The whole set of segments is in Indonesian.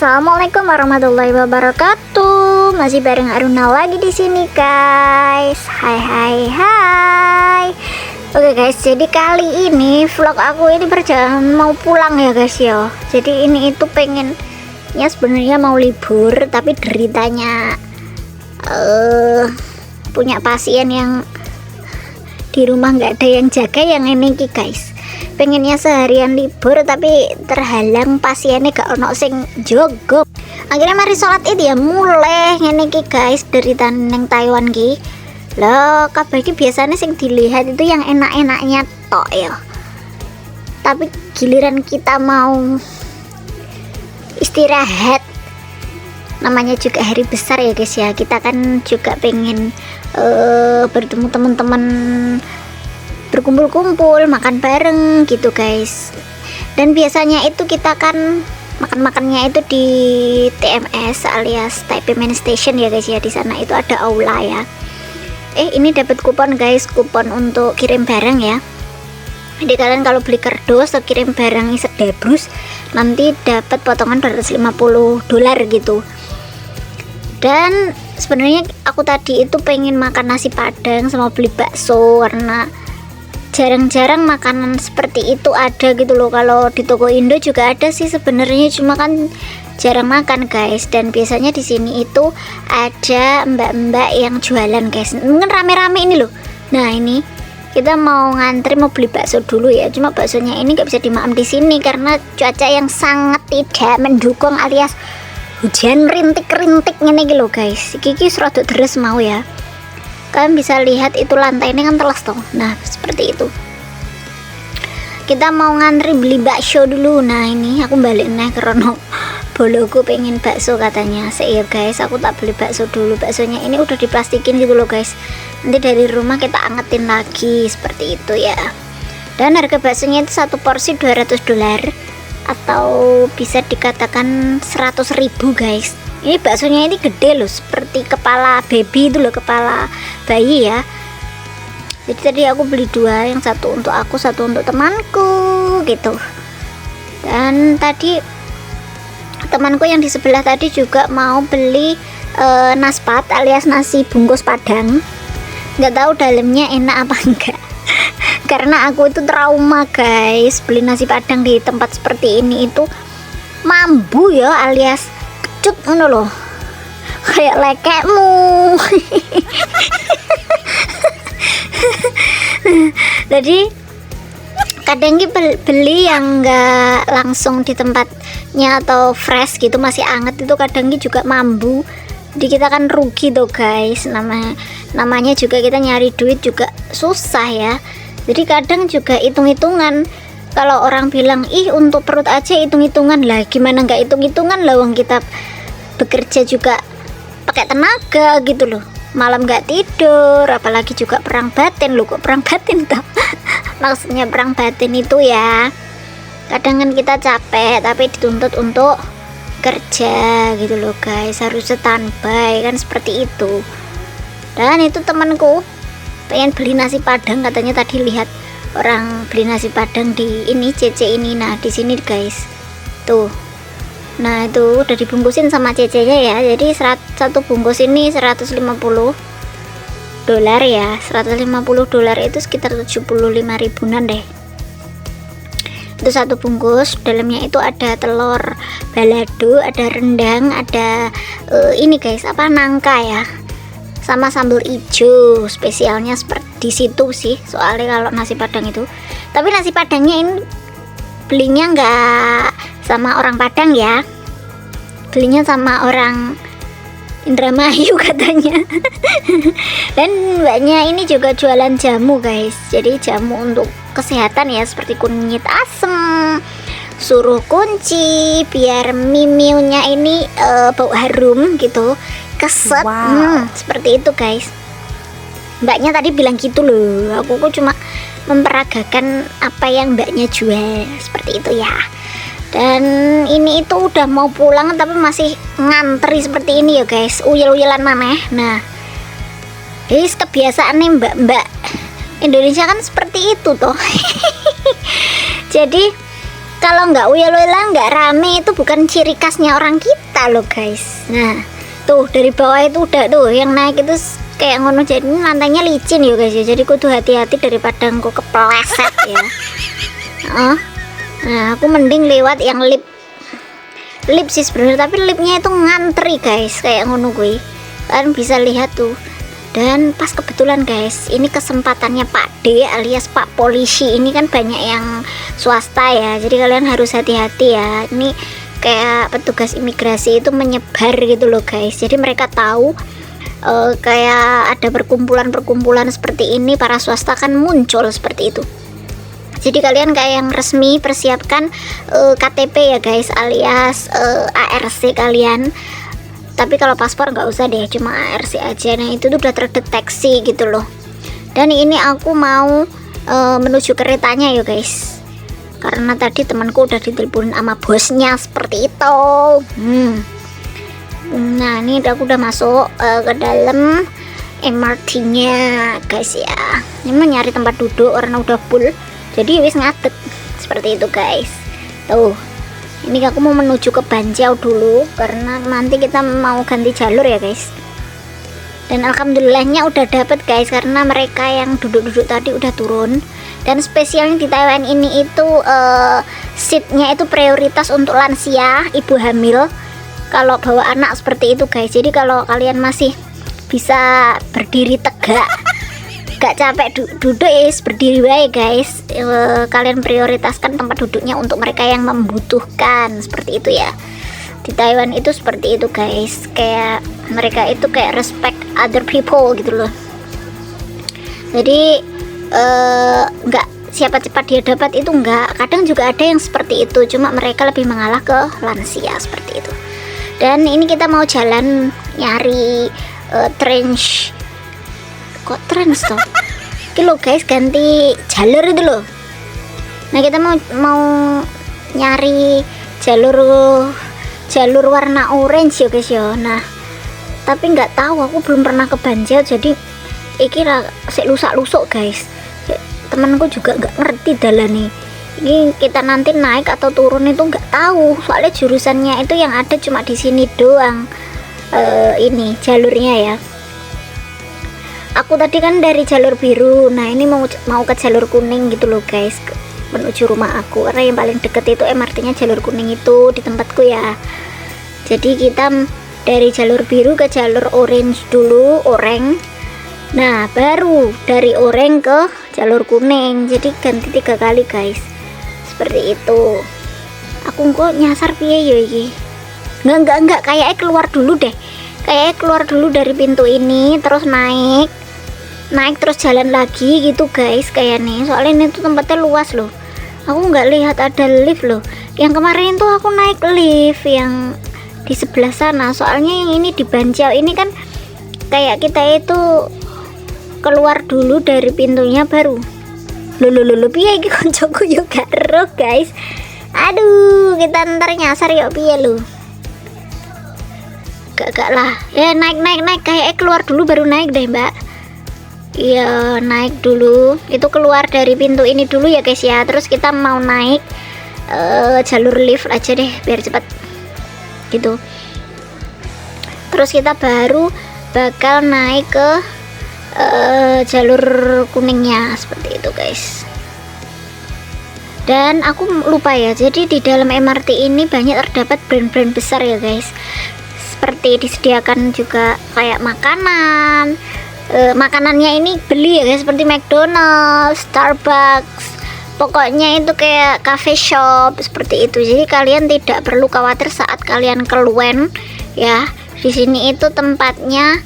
Assalamualaikum warahmatullahi wabarakatuh. Masih bareng Aruna lagi di sini, guys. Hai. Oke, guys, jadi kali ini vlog aku ini perjalanan mau pulang ya, guys ya. Jadi ini itu pengennya sebenarnya mau libur, tapi deritanya punya pasien yang di rumah nggak ada yang jaga, yang ini ki, guys. Pengennya seharian libur tapi terhalang pasiennya gak ono sing jogo. Akhirnya mari sholat id ya mulai ngene ki, guys, dari neng Taiwan ki. Loh, kabeh ki biasanya sing dilihat itu yang enak-enaknya tok ya. Tapi giliran kita mau istirahat, namanya juga hari besar ya, guys ya. Kita kan juga pengen bertemu teman-teman, berkumpul-kumpul, makan bareng gitu, guys. Dan biasanya itu kita kan makan-makannya itu di TMS alias Taipei Main Station ya, guys ya. Di sana itu ada aula ya. Ini dapat kupon, guys, kupon untuk kirim barang ya. Jadi kalian kalau beli kardus atau kirim barang sedabrus nanti dapat potongan $250 gitu. Dan sebenarnya aku tadi itu pengen makan nasi padang sama beli bakso, karena jarang-jarang makanan seperti itu ada gitu loh. Kalau di toko Indo juga ada sih sebenarnya, cuma kan jarang makan, guys. Dan biasanya di sini itu ada mbak-mbak yang jualan, guys. Mungkin rame-rame ini loh. Nah, ini kita mau ngantri mau beli bakso dulu ya. Cuma baksonya ini nggak bisa dimakan di sini karena cuaca yang sangat tidak mendukung alias hujan rintik-rintik ini gitu loh, guys. Kiki serodok deres mau ya. Kalian bisa lihat itu lantai ini kan telas toh. Nah, seperti itu. Kita mau ngantri beli bakso dulu. Nah, ini aku balik nih karena boloku pengen bakso katanya. Iya, guys, aku tak beli bakso dulu. Baksonya ini udah diplastikin gitu loh, guys. Nanti dari rumah kita angetin lagi seperti itu ya. Dan harga baksonya itu satu porsi $200 atau bisa dikatakan 100.000, guys. Ini baksonya ini gede loh, seperti kepala baby itu loh, kepala bayi ya. Jadi tadi aku beli dua, yang satu untuk aku, satu untuk temanku gitu. Dan tadi temanku yang di sebelah tadi juga mau beli naspat alias nasi bungkus padang. Nggak tahu dalamnya enak apa enggak. Karena aku itu trauma, guys, beli nasi padang di tempat seperti ini itu mambu ya, alias kecut ngono loh, kayak lekekmu. Jadi kadang beli yang enggak langsung di tempatnya atau fresh gitu, masih anget, itu kadang juga mambu. Jadi kita kan rugi tuh, guys. Namanya juga kita nyari duit juga susah ya. Jadi kadang juga hitung-hitungan. Kalau orang bilang ih untuk perut aja hitung-hitungan, lah gimana nggak hitung-hitungan lah, wong kita bekerja juga pakai tenaga gitu loh, malam nggak tidur, apalagi juga perang batin loh. Kok perang batin toh? Maksudnya perang batin itu ya, kadang kan kita capek tapi dituntut untuk kerja gitu loh, guys, harus standby kan, seperti itu. Dan itu temanku pengen beli nasi padang, katanya tadi lihat orang beli nasi padang di ini CC ini. Nah, di sini, guys, tuh. Nah, itu udah dibungkusin sama CC-nya ya. Jadi satu bungkus ini $150 ya. $150 itu sekitar 75 ribuan deh. Itu satu bungkus. Dalamnya itu ada telur balado, ada rendang, ada ini, guys, apa, nangka ya, sama sambal hijau. Spesialnya seperti di situ sih, soalnya kalau nasi padang itu. Tapi nasi padangnya ini belinya nggak sama orang Padang ya, belinya sama orang Indramayu katanya. Dan mbaknya ini juga jualan jamu, guys. Jadi jamu untuk kesehatan ya, seperti kunyit asem, suruh kunci, biar mimiunya ini bau harum gitu, keset. Seperti itu, guys. Mbaknya tadi bilang gitu loh. Aku cuma memperagakan apa yang mbaknya jual, seperti itu ya. Dan ini itu udah mau pulang tapi masih ngantri seperti ini ya, guys. Uyel-uyelan maneh. Nah, guys, kebiasaan nih mbak-mbak Indonesia kan seperti itu toh. Jadi kalau nggak uyel-uyelan, nggak rame, itu bukan ciri khasnya orang kita loh guys. Nah tuh dari bawah itu udah tuh yang naik itu kayak ngono, jadi lantainya licin ya guys ya, jadi kudu hati-hati daripada engko kepleset ya. Nah aku mending lewat yang lip sih sebenarnya, tapi lipnya itu ngantri guys kayak ngono gue, kalian bisa lihat tuh. Dan pas kebetulan guys, ini kesempatannya Pak D alias Pak Polisi, ini kan banyak yang swasta ya, jadi kalian harus hati-hati ya. Ini kayak petugas imigrasi itu menyebar gitu loh guys, jadi mereka tahu kayak ada perkumpulan seperti ini, para swasta kan muncul seperti itu. Jadi kalian kayak yang resmi persiapkan KTP ya guys, alias ARC kalian. Tapi kalau paspor nggak usah deh, cuma ARC aja. Nah itu tuh udah terdeteksi gitu loh. Dan ini aku mau menuju keretanya ya guys, karena tadi temanku udah ditelepon sama bosnya seperti itu. Nah ini aku udah masuk ke dalam MRT-nya guys ya. Ini mau nyari tempat duduk karena udah full, jadi wis ngadeg seperti itu guys. Tuh ini aku mau menuju ke Banjau dulu karena nanti kita mau ganti jalur ya guys. Dan alhamdulillahnya udah dapet guys, karena mereka yang duduk-duduk tadi udah turun. Dan spesialnya di Taiwan ini itu seatnya itu prioritas untuk lansia, ibu hamil, kalau bawa anak seperti itu guys. Jadi kalau kalian masih bisa berdiri tegak, gak capek duduk berdiri baik guys, kalian prioritaskan tempat duduknya untuk mereka yang membutuhkan seperti itu ya. Di Taiwan itu seperti itu guys, kayak mereka itu kayak respect other people gitu loh. Jadi nggak siapa cepat dia dapat itu enggak, kadang juga ada yang seperti itu, cuma mereka lebih mengalah ke lansia seperti itu. Dan ini kita mau jalan nyari trench, kok trans toh? Oke lo guys, ganti jalur itu loh. Nah kita mau nyari jalur warna orange ya guys ya. Nah tapi nggak tahu, aku belum pernah ke Banjau, jadi iki sik lusak-lusuk guys. Temanku juga nggak ngerti dalan nih. Ini kita nanti naik atau turun itu nggak tahu, soalnya jurusannya itu yang ada cuma di sini doang. Ini jalurnya ya. Aku tadi kan dari jalur biru, nah ini mau ke jalur kuning gitu loh guys, menuju rumah aku, karena yang paling deket itu MRT-nya jalur kuning itu di tempatku ya. Jadi kita dari jalur biru ke jalur orange dulu, nah baru dari orange ke jalur kuning, jadi ganti 3 kali guys, seperti itu. Aku kok nyasar piye ya iki? Enggak, kayaknya keluar dulu deh, kayaknya keluar dulu dari pintu ini, terus naik terus jalan lagi gitu guys kayaknya, soalnya ini tuh tempatnya luas loh. Aku nggak lihat ada lift loh, yang kemarin tuh aku naik lift yang di sebelah sana, soalnya yang ini di Banjau ini kan kayak kita itu keluar dulu dari pintunya baru lo piye iki koncoku yo garo guys. Aduh kita ntar nyasar yuk piye lo. Gak lah ya, naik kayak keluar dulu baru naik deh mbak. Iya naik dulu, itu keluar dari pintu ini dulu ya guys ya, terus kita mau naik jalur lift aja deh biar cepat gitu. Terus kita baru bakal naik ke jalur kuningnya seperti itu guys. Dan aku lupa ya, jadi di dalam MRT ini banyak terdapat brand-brand besar ya guys, seperti disediakan juga kayak makanan. Makanannya ini beli ya guys, seperti McDonald's, Starbucks, pokoknya itu kayak cafe shop seperti itu. Jadi kalian tidak perlu khawatir saat kalian keluar ya. Di sini itu tempatnya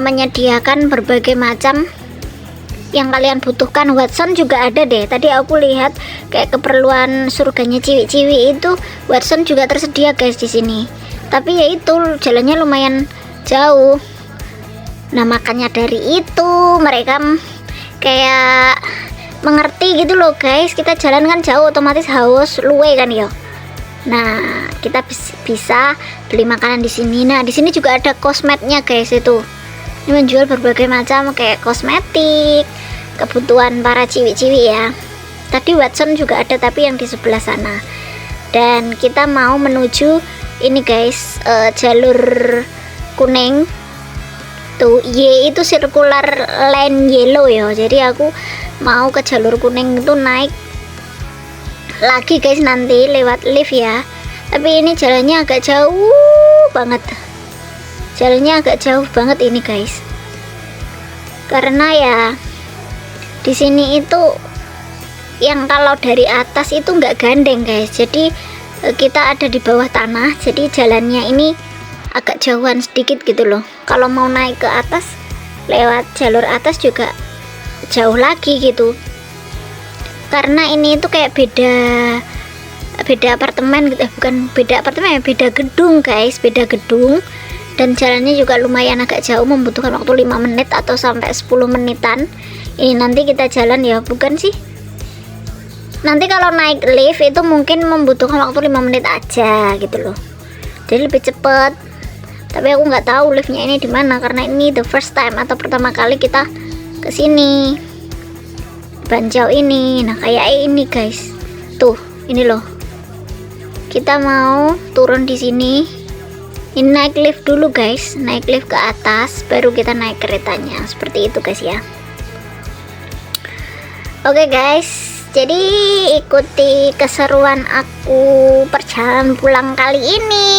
menyediakan berbagai macam yang kalian butuhkan. Watson juga ada deh, tadi aku lihat kayak keperluan surganya ciwi-ciwi itu Watson juga tersedia guys di sini. Tapi ya itu jalannya lumayan jauh. Nah makanya dari itu mereka kayak mengerti gitu loh guys, kita jalan kan jauh otomatis haus luwe kan ya. Nah kita bisa beli makanan di sini. Nah di sini juga ada kosmetnya guys, itu ini menjual berbagai macam kayak kosmetik, kebutuhan para ciwi-ciwi ya. Tadi Watson juga ada tapi yang di sebelah sana. Dan kita mau menuju ini guys, jalur kuning tuh, Y itu circular lane yellow ya, jadi aku mau ke jalur kuning itu naik lagi guys nanti lewat lift ya. Tapi ini jalannya agak jauh banget, ini guys, karena ya di sini itu yang kalau dari atas itu nggak gandeng guys, jadi kita ada di bawah tanah, jadi jalannya ini agak jauhan sedikit gitu loh. Kalau mau naik ke atas lewat jalur atas juga jauh lagi gitu, karena ini itu kayak beda apartemen gitu, bukan beda apartemen, beda gedung guys, beda gedung. Dan jalannya juga lumayan agak jauh, membutuhkan waktu 5 menit atau sampai 10 menitan. Ini nanti kita jalan ya, bukan sih, nanti kalau naik lift itu mungkin membutuhkan waktu 5 menit aja gitu loh, jadi lebih cepet. Tapi aku nggak tahu liftnya ini di mana, karena ini the first time atau pertama kali kita kesini Banjau ini. Nah kayak ini guys, tuh ini loh, kita mau turun di sini. Ini naik lift dulu guys, naik lift ke atas baru kita naik keretanya, seperti itu guys ya. Oke guys, jadi ikuti keseruan aku perjalanan pulang kali ini.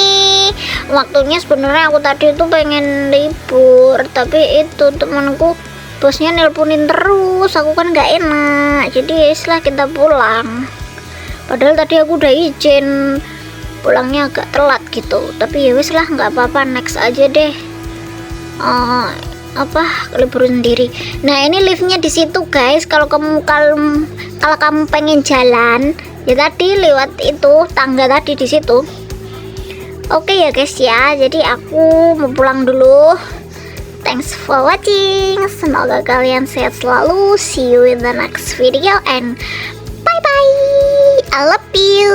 Waktunya sebenarnya aku tadi itu pengen libur, tapi itu temanku bosnya nelponin terus, aku kan nggak enak, jadi setelah kita pulang. Padahal tadi aku udah izin, pulangnya agak telat gitu, tapi ya wis lah, nggak apa-apa, next aja deh. Libur sendiri. Nah ini liftnya di situ guys. Kalau kamu pengen jalan ya tadi lewat itu tangga tadi di situ. Oke ya guys ya, jadi aku mau pulang dulu. Thanks for watching, semoga kalian sehat selalu. See you in the next video and bye bye, I love you.